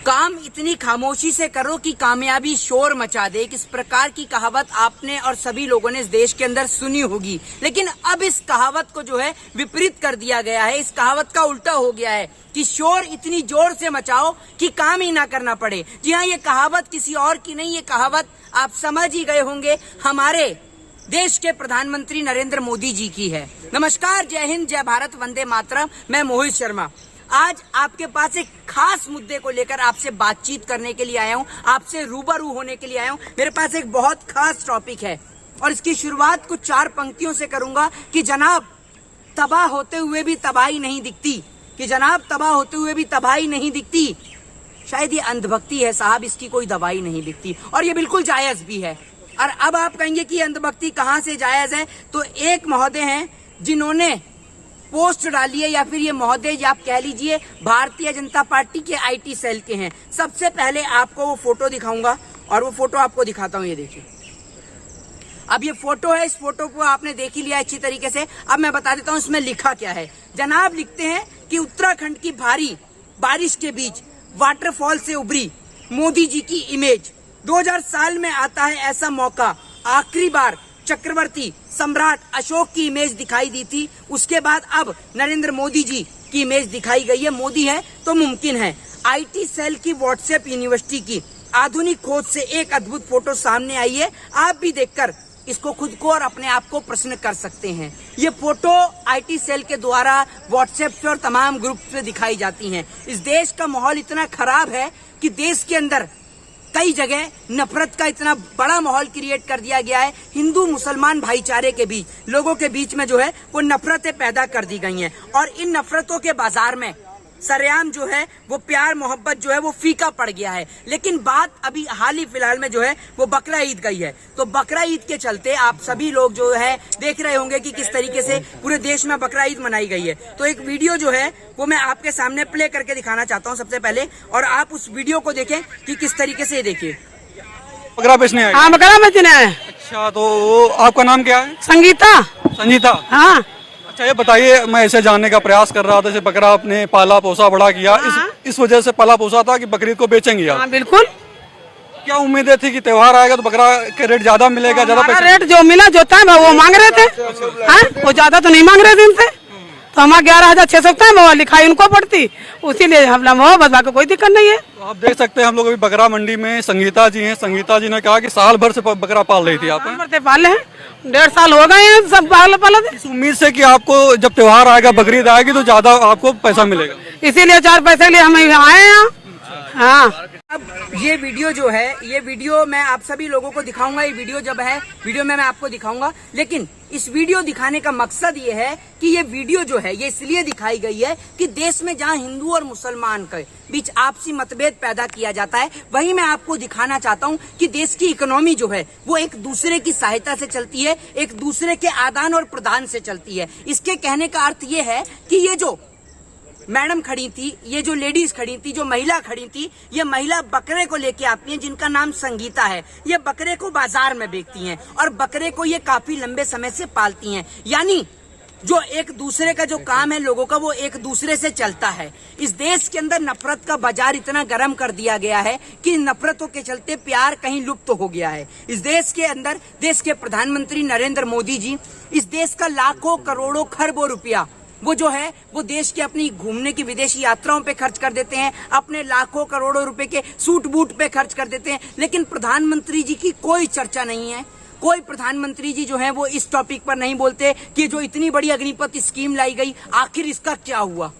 काम इतनी खामोशी से करो कि कामयाबी शोर मचा दे। इस प्रकार की कहावत आपने और सभी लोगों ने इस देश के अंदर सुनी होगी, लेकिन अब इस कहावत को जो है विपरीत कर दिया गया है। इस कहावत का उल्टा हो गया है कि शोर इतनी जोर से मचाओ कि काम ही ना करना पड़े। जी हाँ, ये कहावत किसी और की नहीं, ये कहावत आप समझ ही गए होंगे, हमारे देश के प्रधानमंत्री नरेंद्र मोदी जी की है। नमस्कार, जय हिंद, जय भारत, वंदे मातरम। मैं मोहित शर्मा आज आपके पास एक खास मुद्दे को लेकर आपसे बातचीत करने के लिए आया हूं, आपसे रूबरू होने के लिए आया हूं। मेरे पास एक बहुत खास टॉपिक है और इसकी शुरुआत कुछ 4 पंक्तियों से करूंगा कि जनाब तबाह होते हुए भी तबाही नहीं दिखती, कि जनाब तबाह होते हुए भी तबाही नहीं दिखती। शायद ये अंधभक्ति है साहब, इसकी कोई दवाई नहीं दिखती, और ये बिल्कुल जायज भी है। और अब आप कहेंगे कि अंधभक्ति कहां से जायज है, तो एक महोदय हैं जिन्होंने पोस्ट डाली है, या फिर ये महोदय आप कह लीजिए भारतीय जनता पार्टी के आईटी सेल के हैं। सबसे पहले आपको वो फोटो दिखाऊंगा और वो फोटो आपको दिखाता हूँ। ये देखिए, अब ये फोटो है, इस फोटो को आपने देख ही लिया अच्छी तरीके से। अब मैं बता देता हूँ इसमें लिखा क्या है। जनाब लिखते हैं कि उत्तराखंड की भारी बारिश के बीच वाटरफॉल से उभरी मोदी जी की इमेज। 2000 साल में आता है ऐसा मौका, आखिरी बार चक्रवर्ती सम्राट अशोक की इमेज दिखाई दी थी, उसके बाद अब नरेंद्र मोदी जी की इमेज दिखाई गई है। मोदी है तो मुमकिन है। आईटी सेल की व्हाट्सएप यूनिवर्सिटी की आधुनिक खोज से एक अद्भुत फोटो सामने आई है। आप भी देखकर इसको खुद को और अपने आप को प्रश्न कर सकते हैं। ये फोटो आईटी सेल के द्वारा व्हाट्सएप पे और तमाम ग्रुप पे दिखाई जाती हैं। इस देश का माहौल इतना खराब है कि देश के अंदर कई जगह नफरत का इतना बड़ा माहौल क्रिएट कर दिया गया है। हिंदू मुसलमान भाईचारे के बीच, लोगों के बीच में जो है वो नफरतें पैदा कर दी गई हैं, और इन नफरतों के बाजार में सरेआम जो है वो प्यार मोहब्बत जो है वो फीका पड़ गया है। लेकिन बात अभी हाल ही फिलहाल में जो है वो बकरा ईद गई है, तो बकरा ईद के चलते आप सभी लोग जो है देख रहे होंगे कि किस तरीके से पूरे देश में बकरा ईद मनाई गई है। तो एक वीडियो जो है वो मैं आपके सामने प्ले करके दिखाना चाहता हूँ सबसे पहले, और आप उस वीडियो को देखें कि किस तरीके से देखिए। बकरा बेचने आए? हाँ, बकरा बेचने आए। अच्छा, तो आपका नाम क्या है? संगीता। संगीता, हाँ। अच्छा, ये बताइए, मैं ऐसे जानने का प्रयास कर रहा था, जैसे बकरा आपने पाला पोसा बड़ा किया, इस वजह से पाला पोसा था कि बकरीद को बेचेंगे आप? हाँ, बिल्कुल। क्या उम्मीदें थी कि त्योहार आएगा तो बकरा के रेट ज्यादा मिलेगा? ज्यादा रेट जो मिला जो था वो मांग रहे थे, हाँ, वो ज्यादा तो नहीं मांग रहे थे इनसे, तो हमारा 11,600 था, वो लिखाई उनको पड़ती, उसीलिए हम लोग बस, बाकी कोई दिक्कत नहीं है। तो आप देख सकते हैं हम लोग अभी बकरा मंडी में संगीता जी हैं। संगीता जी ने कहा कि साल भर से बकरा पाल रही थी आप? पाले हैं, 1.5 साल हो गए हैं सब पाला। इस उम्मीद से कि आपको जब त्योहार आएगा, बकरीद आएगी तो ज्यादा आपको पैसा मिलेगा, इसीलिए 4 पैसे के लिए हम आए हैं। हाँ, अब ये वीडियो जो है, ये वीडियो मैं आप सभी लोगों को दिखाऊंगा। ये वीडियो जब है, वीडियो में मैं आपको दिखाऊंगा, लेकिन इस वीडियो दिखाने का मकसद ये है कि ये वीडियो जो है ये इसलिए दिखाई गई है कि देश में जहां हिंदू और मुसलमान के बीच आपसी मतभेद पैदा किया जाता है, वहीं मैं आपको दिखाना चाहता हूं कि देश की इकोनॉमी जो है वो एक दूसरे की सहायता से चलती है, एक दूसरे के आदान और प्रदान से चलती है। इसके कहने का अर्थ ये है कि ये जो मैडम खड़ी थी, ये जो लेडीज खड़ी थी, जो महिला खड़ी थी, ये महिला बकरे को लेके आती हैं जिनका नाम संगीता है। ये बकरे को बाजार में बेचती हैं और बकरे को ये काफी लंबे समय से पालती हैं। यानी जो एक दूसरे का जो काम है लोगों का, वो एक दूसरे से चलता है। इस देश के अंदर नफरत का बाजार इतना गर्म कर दिया गया है कि नफरतों के चलते प्यार कहीं लुप्त हो गया है। इस देश के अंदर देश के प्रधानमंत्री नरेंद्र मोदी जी इस देश का लाखों करोड़ों खरबों रुपया वो जो है वो देश के अपनी घूमने की विदेशी यात्राओं पे खर्च कर देते हैं, अपने लाखों करोड़ों रुपए के सूट बूट पे खर्च कर देते हैं। लेकिन प्रधानमंत्री जी की कोई चर्चा नहीं है। कोई प्रधानमंत्री जी जो है वो इस टॉपिक पर नहीं बोलते कि जो इतनी बड़ी अग्निपथ स्कीम लाई गई, आखिर इसका क्या हुआ।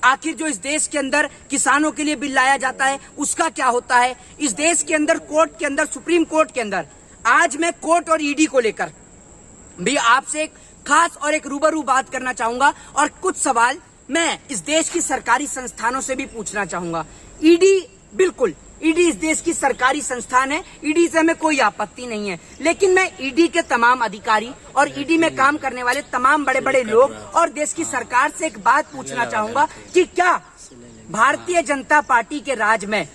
आखिर जो इस देश के अंदर किसानों के लिए बिल लाया जाता है उसका क्या होता है। इस देश के अंदर कोर्ट के अंदर, सुप्रीम कोर्ट के अंदर, आज मैं कोर्ट और ईडी को लेकर भी आपसे एक खास और एक रूबरू बात करना चाहूंगा, और कुछ सवाल मैं इस देश की सरकारी संस्थानों से भी पूछना चाहूंगा। ईडी, बिल्कुल ईडी इस देश की सरकारी संस्थान है, ईडी से हमें कोई आपत्ति नहीं है, लेकिन मैं ईडी के तमाम अधिकारी और ईडी में काम करने वाले तमाम बड़े बड़े लोग और देश की सरकार से एक बात पूछना चाहूंगा कि क्या भारतीय जनता पार्टी के राज में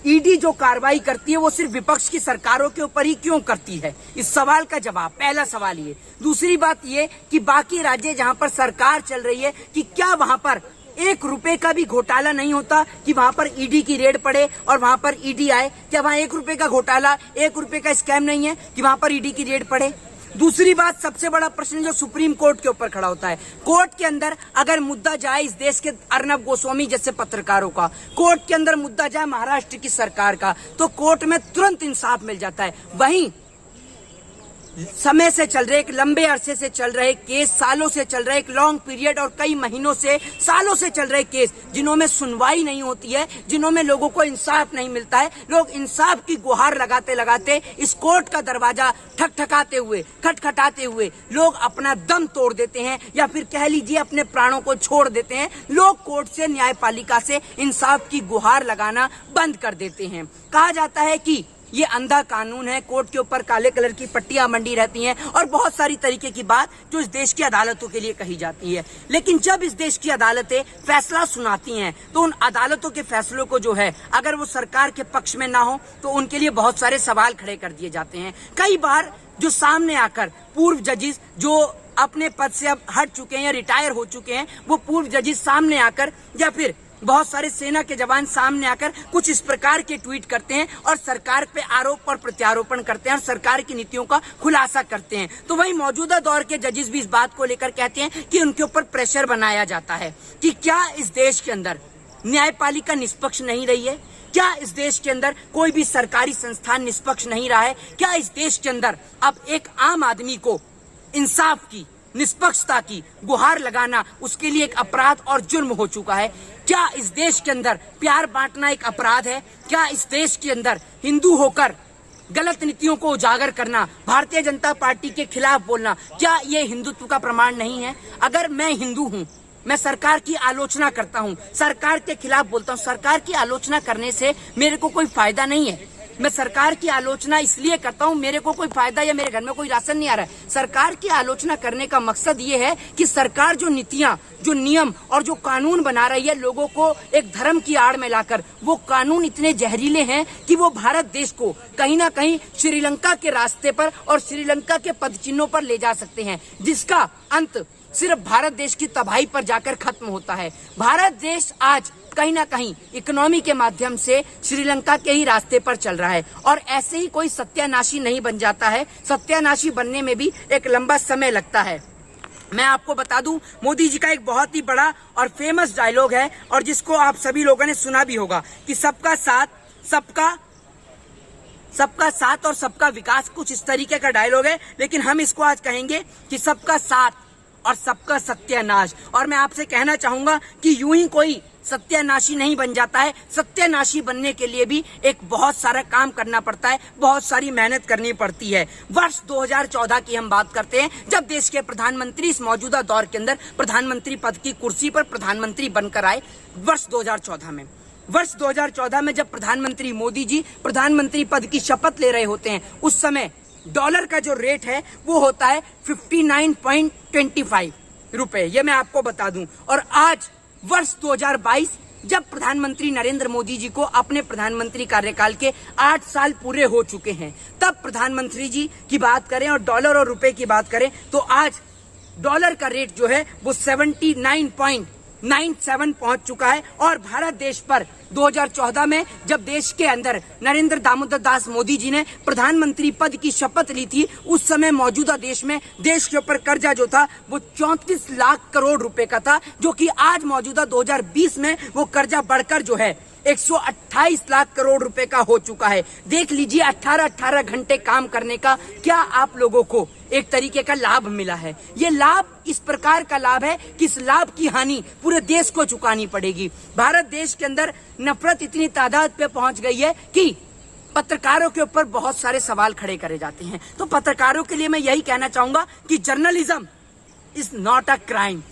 ईडी जो कार्रवाई करती है वो सिर्फ विपक्ष की सरकारों के ऊपर ही क्यों करती है? इस सवाल का जवाब, पहला सवाल ये। दूसरी बात ये कि बाकी राज्य जहां पर सरकार चल रही है कि क्या वहां पर एक रुपए का भी घोटाला नहीं होता कि वहां पर ईडी की रेड पड़े और वहां पर ईडी आए? क्या वहां 1 रुपए का घोटाला, 1 रुपए का स्कैम नहीं है कि वहां पर ईडी की रेड पड़े? दूसरी बात, सबसे बड़ा प्रश्न जो सुप्रीम कोर्ट के ऊपर खड़ा होता है, कोर्ट के अंदर अगर मुद्दा जाए इस देश के अर्नब गोस्वामी जैसे पत्रकारों का, कोर्ट के अंदर मुद्दा जाए महाराष्ट्र की सरकार का, तो कोर्ट में तुरंत इंसाफ मिल जाता है। वहीं समय से चल रहे, एक लंबे अरसे से चल रहे केस, सालों से चल रहे, एक लॉन्ग पीरियड और कई महीनों से, सालों से चल रहे केस, जिन्हों में सुनवाई नहीं होती है, जिन्हों में लोगों को इंसाफ नहीं मिलता है, लोग इंसाफ की गुहार लगाते लगाते इस कोर्ट का दरवाजा ठकठकाते हुए, खटखटाते हुए लोग अपना दम तोड़ देते हैं, या फिर कह लीजिए अपने प्राणों को छोड़ देते हैं। लोग कोर्ट से, न्यायपालिका से इंसाफ की गुहार लगाना बंद कर देते हैं। कहा जाता है कि ये अंधा कानून है, कोर्ट के ऊपर काले कलर की पट्टियां मंडी रहती हैं और बहुत सारी तरीके की बात जो इस देश की अदालतों के लिए कही जाती है। लेकिन जब इस देश की अदालतें फैसला सुनाती हैं तो उन अदालतों के फैसलों को जो है, अगर वो सरकार के पक्ष में ना हो तो उनके लिए बहुत सारे सवाल खड़े कर दिए जाते हैं। कई बार जो सामने आकर पूर्व जजेस जो अपने पद से अब हट चुके हैं या रिटायर हो चुके हैं, वो पूर्व जजेस सामने आकर, या फिर बहुत सारे सेना के जवान सामने आकर कुछ इस प्रकार के ट्वीट करते हैं और सरकार पे आरोप और प्रत्यारोपण करते हैं और सरकार की नीतियों का खुलासा करते हैं। तो वही मौजूदा दौर के जजेस भी इस बात को लेकर कहते हैं कि उनके ऊपर प्रेशर बनाया जाता है कि क्या इस देश के अंदर न्यायपालिका निष्पक्ष नहीं रही है? क्या इस देश के अंदर कोई भी सरकारी संस्थान निष्पक्ष नहीं रहा है? क्या इस देश के अंदर अब एक आम आदमी को इंसाफ की, निष्पक्षता की गुहार लगाना उसके लिए एक अपराध और जुर्म हो चुका है? क्या इस देश के अंदर प्यार बांटना एक अपराध है? क्या इस देश के अंदर हिंदू होकर गलत नीतियों को उजागर करना, भारतीय जनता पार्टी के खिलाफ बोलना, क्या ये हिंदुत्व का प्रमाण नहीं है? अगर मैं हिंदू हूँ, मैं सरकार की आलोचना करता हूँ, सरकार के खिलाफ बोलता हूँ, सरकार की आलोचना करने से मेरे को कोई फायदा नहीं है। मैं सरकार की आलोचना इसलिए करता हूं, मेरे को कोई फायदा या मेरे घर में कोई राशन नहीं आ रहा है। सरकार की आलोचना करने का मकसद ये है कि सरकार जो नीतियां, जो नियम और जो कानून बना रही है लोगों को एक धर्म की आड़ में लाकर, वो कानून इतने जहरीले हैं कि वो भारत देश को कहीं ना कहीं श्रीलंका के रास्ते पर और श्रीलंका के पदचिन्हों पर ले जा सकते हैं, जिसका अंत सिर्फ भारत देश की तबाही पर जाकर खत्म होता है। भारत देश आज कहीं ना कहीं इकोनॉमी के माध्यम से श्रीलंका के ही रास्ते पर चल रहा है और ऐसे ही कोई सत्यानाशी नहीं बन जाता है। सत्यानाशी बनने में भी एक लंबा समय लगता है। मैं आपको बता दूं, मोदी जी का एक बहुत ही बड़ा और फेमस डायलॉग है और जिसको आप सभी लोगों ने सुना भी होगा कि सबका साथ, सबका साथ और सबका विकास, कुछ इस तरीके का डायलॉग है। लेकिन हम इसको आज कहेंगे कि सबका साथ और सबका सत्यानाश। और मैं आपसे कहना चाहूंगा कि यूं ही कोई सत्यानाशी नहीं बन जाता है। सत्यानाशी बनने के लिए भी एक बहुत सारा काम करना पड़ता है, बहुत सारी मेहनत करनी पड़ती है। वर्ष 2014 की हम बात करते हैं, जब देश के प्रधानमंत्री इस मौजूदा दौर के अंदर प्रधानमंत्री पद की कुर्सी पर प्रधानमंत्री बनकर आए। वर्ष 2014 में जब प्रधानमंत्री मोदी जी प्रधानमंत्री पद की शपथ ले रहे होते हैं, उस समय डॉलर का जो रेट है वो होता है 59.25 रुपए, ये मैं आपको बता दूं। और आज वर्ष 2022 जब प्रधानमंत्री नरेंद्र मोदी जी को अपने प्रधानमंत्री कार्यकाल के 8 साल पूरे हो चुके हैं, तब प्रधानमंत्री जी की बात करें और डॉलर और रुपए की बात करें तो आज डॉलर का रेट जो है वो 79.97 पहुंच चुका है। और भारत देश पर 2014 में जब देश के अंदर नरेंद्र दामोदर दास मोदी जी ने प्रधानमंत्री पद की शपथ ली थी, उस समय मौजूदा देश में देश के ऊपर कर्जा जो था वो 34 लाख करोड़ रुपए का था, जो कि आज मौजूदा 2020 में वो कर्जा बढ़कर जो है 128 लाख करोड़ रुपए का हो चुका है। देख लीजिए 18 घंटे काम करने का क्या आप लोगों को एक तरीके का लाभ मिला है। ये लाभ इस प्रकार का लाभ है कि इस लाभ की हानि पूरे देश को चुकानी पड़ेगी। भारत देश के अंदर नफरत इतनी तादाद पे पहुंच गई है कि पत्रकारों के ऊपर बहुत सारे सवाल खड़े करे जाते हैं। तो पत्रकारों के लिए मैं यही कहना चाहूंगा कि journalism is not a crime.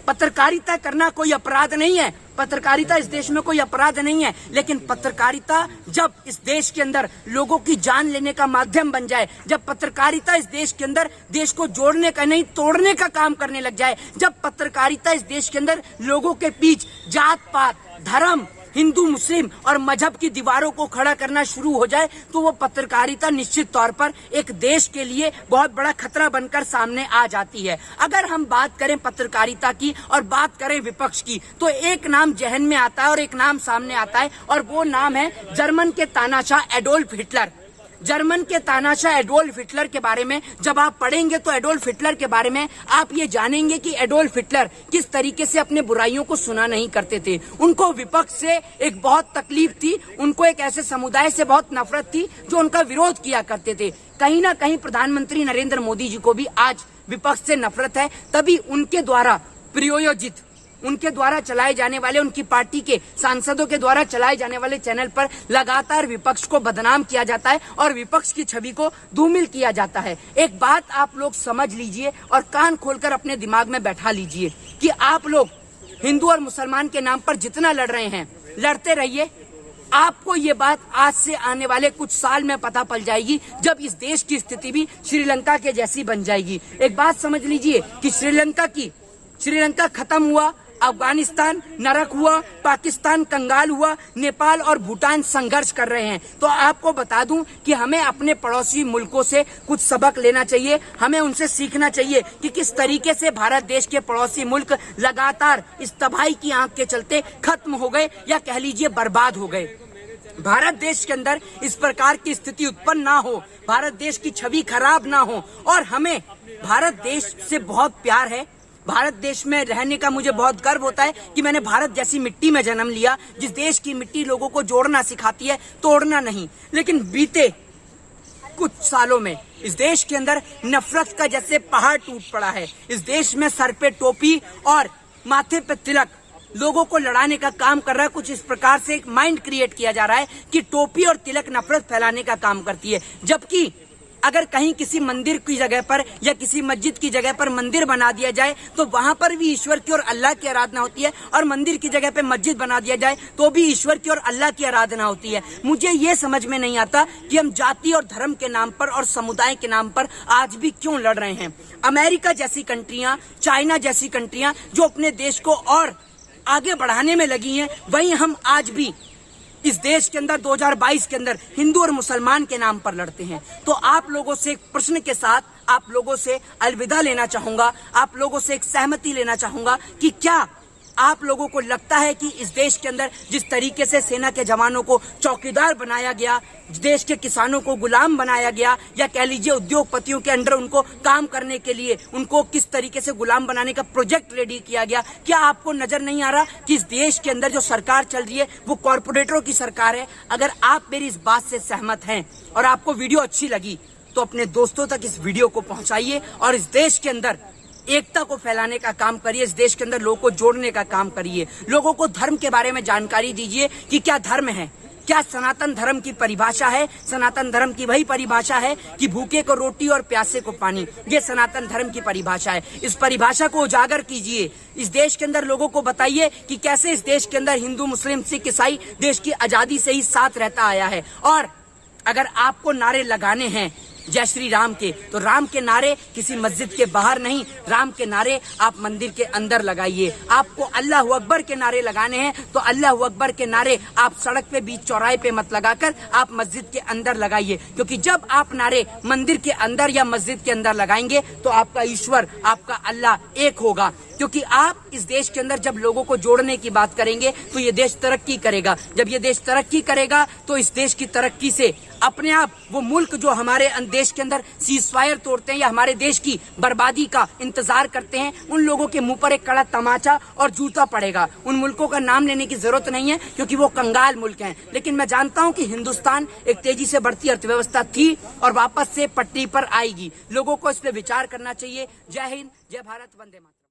पत्रकारिता करना कोई अपराध नहीं है, पत्रकारिता इस देश में कोई अपराध नहीं है। लेकिन पत्रकारिता जब इस देश के अंदर लोगों की जान लेने का माध्यम बन जाए, जब पत्रकारिता इस देश के अंदर देश को जोड़ने का नहीं तोड़ने का काम करने लग जाए, जब पत्रकारिता इस देश के अंदर लोगों के बीच जात पात, धर्म हिंदू मुस्लिम और मजहब की दीवारों को खड़ा करना शुरू हो जाए तो वो पत्रकारिता निश्चित तौर पर एक देश के लिए बहुत बड़ा खतरा बनकर सामने आ जाती है। अगर हम बात करें पत्रकारिता की और बात करें विपक्ष की तो एक नाम जहन में आता है और एक नाम सामने आता है और वो नाम है जर्मन के तानाशाह एडोल्फ हिटलर। जर्मन के तानाशाह एडोल्फ हिटलर के बारे में जब आप पढ़ेंगे तो एडोल्फ हिटलर के बारे में आप ये जानेंगे कि एडोल्फ हिटलर किस तरीके से अपने बुराइयों को सुना नहीं करते थे। उनको विपक्ष से एक बहुत तकलीफ थी, उनको एक ऐसे समुदाय से बहुत नफरत थी जो उनका विरोध किया करते थे। कहीं ना कहीं प्रधानमंत्री नरेंद्र मोदी जी को भी आज विपक्ष से नफरत है, तभी उनके द्वारा प्रयोजित, उनके द्वारा चलाए जाने वाले, उनकी पार्टी के सांसदों के द्वारा चलाए जाने वाले चैनल पर लगातार विपक्ष को बदनाम किया जाता है और विपक्ष की छवि को धूमिल किया जाता है। एक बात आप लोग समझ लीजिए और कान खोलकर अपने दिमाग में बैठा लीजिए कि आप लोग हिंदू और मुसलमान के नाम पर जितना लड़ रहे हैं, लड़ते रहिए। आपको ये बात आज से आने वाले कुछ साल में पता पड़ जाएगी जब इस देश की स्थिति भी श्रीलंका के जैसी बन जाएगी। एक बात समझ लीजिए कि श्रीलंका खत्म हुआ, अफगानिस्तान नरक हुआ, पाकिस्तान कंगाल हुआ, नेपाल और भूटान संघर्ष कर रहे हैं। तो आपको बता दूं कि हमें अपने पड़ोसी मुल्कों से कुछ सबक लेना चाहिए, हमें उनसे सीखना चाहिए कि किस तरीके से भारत देश के पड़ोसी मुल्क लगातार इस तबाही की आंख के चलते खत्म हो गए या कह लीजिए बर्बाद हो गए। भारत देश के अंदर इस प्रकार की स्थिति उत्पन्न ना हो, भारत देश की छवि खराब ना हो और हमें भारत देश से बहुत प्यार है। भारत देश में रहने का मुझे बहुत गर्व होता है कि मैंने भारत जैसी मिट्टी में जन्म लिया, जिस देश की मिट्टी लोगों को जोड़ना सिखाती है, तोड़ना नहीं। लेकिन बीते कुछ सालों में इस देश के अंदर नफरत का जैसे पहाड़ टूट पड़ा है। इस देश में सर पे टोपी और माथे पे तिलक लोगों को लड़ाने का काम कर रहा है। कुछ इस प्रकार से एक माइंड क्रिएट किया जा रहा है कि टोपी और तिलक नफरत फैलाने का काम करती है, जबकि अगर कहीं किसी मंदिर की जगह पर या किसी मस्जिद की जगह पर मंदिर बना दिया जाए तो वहां पर भी ईश्वर की और अल्लाह की आराधना होती है, और मंदिर की जगह पे मस्जिद बना दिया जाए तो भी ईश्वर की और अल्लाह की आराधना होती है। मुझे ये समझ में नहीं आता कि हम जाति और धर्म के नाम पर और समुदाय के नाम पर आज भी क्यों लड़ रहे हैं। अमेरिका जैसी कंट्रियां, चाइना जैसी कंट्रियां जो अपने देश को और आगे बढ़ाने में लगी हैं, वहीं हम आज भी इस देश के अंदर 2022 के अंदर हिंदू और मुसलमान के नाम पर लड़ते हैं। तो आप लोगों से एक प्रश्न के साथ आप लोगों से अलविदा लेना चाहूंगा, आप लोगों से एक सहमति लेना चाहूंगा कि क्या आप लोगों को लगता है कि इस देश के अंदर जिस तरीके से सेना के जवानों को चौकीदार बनाया गया, देश के किसानों को गुलाम बनाया गया, या कह लीजिए उद्योगपतियों के अंडर उनको काम करने के लिए उनको किस तरीके से गुलाम बनाने का प्रोजेक्ट रेडी किया गया, क्या आपको नजर नहीं आ रहा कि इस देश के अंदर जो सरकार चल रही है वो कॉर्पोरेटरों की सरकार है। अगर आप मेरी इस बात से सहमत हैं और आपको वीडियो अच्छी लगी तो अपने दोस्तों तक इस वीडियो को पहुंचाइए और इस देश के अंदर एकता को फैलाने का काम करिए, इस देश के अंदर लोगों को जोड़ने का काम करिए। लोगों को धर्म के बारे में जानकारी दीजिए कि क्या धर्म है, क्या सनातन धर्म की परिभाषा है। सनातन धर्म की वही परिभाषा है कि भूखे को रोटी और प्यासे को पानी, ये सनातन धर्म की परिभाषा है। इस परिभाषा को उजागर कीजिए, इस देश के अंदर लोगों को बताइए कि कैसे इस देश के अंदर हिंदू मुस्लिम सिख ईसाई देश की आजादी से ही साथ रहता आया है। और अगर आपको नारे लगाने हैं जय श्री राम के, तो राम के नारे किसी मस्जिद के बाहर नहीं, राम के नारे आप मंदिर के अंदर लगाइए। आपको अल्लाह अकबर के नारे लगाने हैं तो अल्लाह अकबर के नारे आप सड़क पे बीच चौराहे पे मत लगाकर आप मस्जिद के अंदर लगाइए, क्योंकि जब आप नारे मंदिर के अंदर या मस्जिद के अंदर लगाएंगे तो आपका ईश्वर, आपका अल्लाह एक होगा। क्योंकि आप इस देश के अंदर जब लोगों को जोड़ने की बात करेंगे तो ये देश तरक्की करेगा। जब ये देश तरक्की करेगा तो इस देश की तरक्की से अपने आप वो मुल्क जो हमारे देश के अंदर सीजफायर तोड़ते हैं या हमारे देश की बर्बादी का इंतजार करते हैं, उन लोगों के मुंह पर एक कड़ा तमाचा और जूता पड़ेगा। उन मुल्कों का नाम लेने की जरूरत नहीं है क्योंकि वो कंगाल मुल्क हैं। लेकिन मैं जानता हूं कि हिंदुस्तान एक तेजी से बढ़ती अर्थव्यवस्था थी और वापस से पटरी पर आएगी। लोगों को इस पर विचार करना चाहिए। जय हिंद, जय भारत, वंदे मातरम।